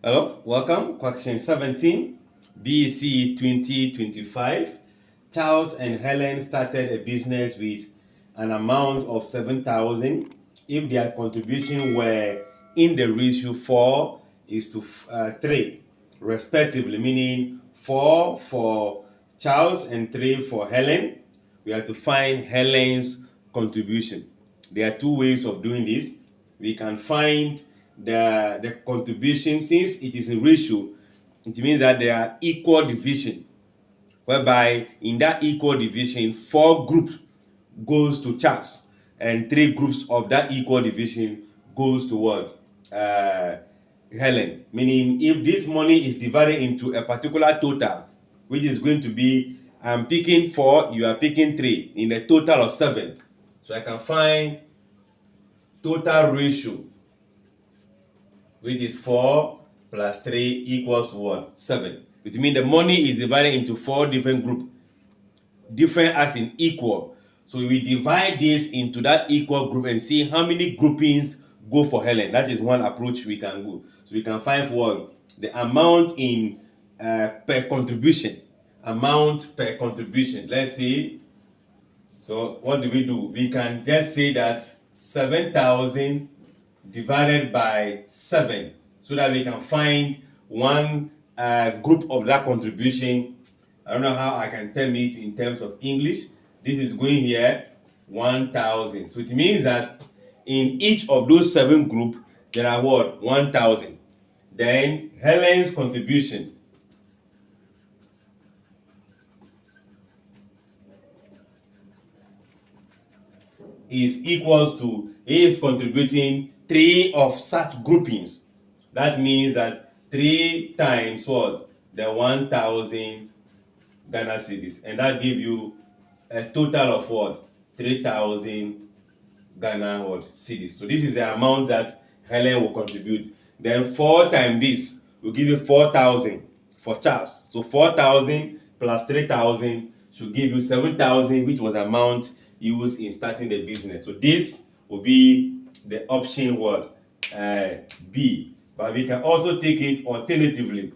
Hello, welcome. Question 17, BECE 2025. Charles and Helen started a business with an amount of 7,000 if their contribution were in the ratio 4 is to 3, respectively, meaning 4 for Charles and 3 for Helen. We have to find Helen's contribution. There are two ways of doing this. We can find the contribution. Since it is a ratio, it means that there are equal division, whereby in that equal division 4 groups goes to Charles and 3 groups of that equal division goes to what, Helen. Meaning, if this money is divided into a particular total, which is going to be, I'm picking 4, you are picking 3, in a total of 7. So I can find total ratio, which is 4 plus 3 equals what? 7. Which means the money is divided into 4 different groups. Different as in equal. So we divide this into that equal group and see how many groupings go for Helen. That is one approach we can go. So we can find what the amount in per contribution. Amount per contribution. Let's see. So what do? We can just say that 7,000 divided by 7, so that we can find one group of that contribution. I don't know how I can term it in terms of English. This is going here 1,000. So it means that in each of those 7 groups, there are what? 1,000. Then Helen's contribution is equals to, he is contributing 3 of such groupings. That means that 3 times what? The 1,000 Ghana cedis, and that give you a total of what? 3,000 Ghana cedis. So this is the amount that Helen will contribute. Then 4 times this will give you 4,000 for Charles. So 4,000 plus 3,000 should give you 7,000, which was the amount used in starting the business. So this will be the option what? B. But we can also take it alternatively.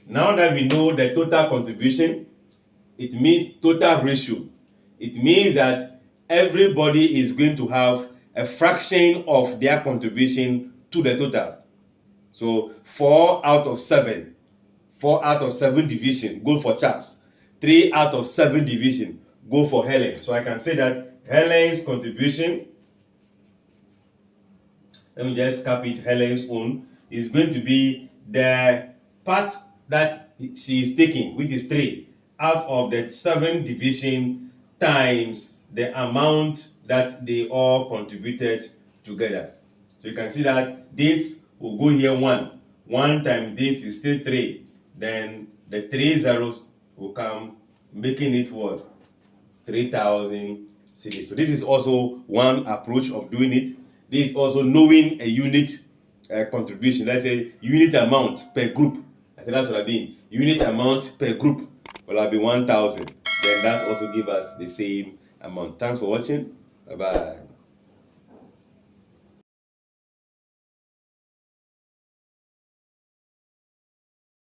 Now that we know the total contribution, it means total ratio. It means that everybody is going to have a fraction of their contribution to the total. So 4 out of 7, 4 out of 7 division go for Charles. 3 out of 7 division go for Helen. So I can say that Helen's contribution, let me just copy it, Helen's own, is going to be the part that she is taking, which is 3 out of the 7 division times the amount that they all contributed together. So you can see that this will go here 1. 1 times this is still 3. Then the 3 zeros will come, making it what? 3,000 cedis. So this is also one approach of doing it. This is also knowing a unit contribution. Let's say unit amount per group. I think that's what I mean. Unit amount per group will be 1,000. Then that also give us the same amount. Thanks for watching. Bye bye.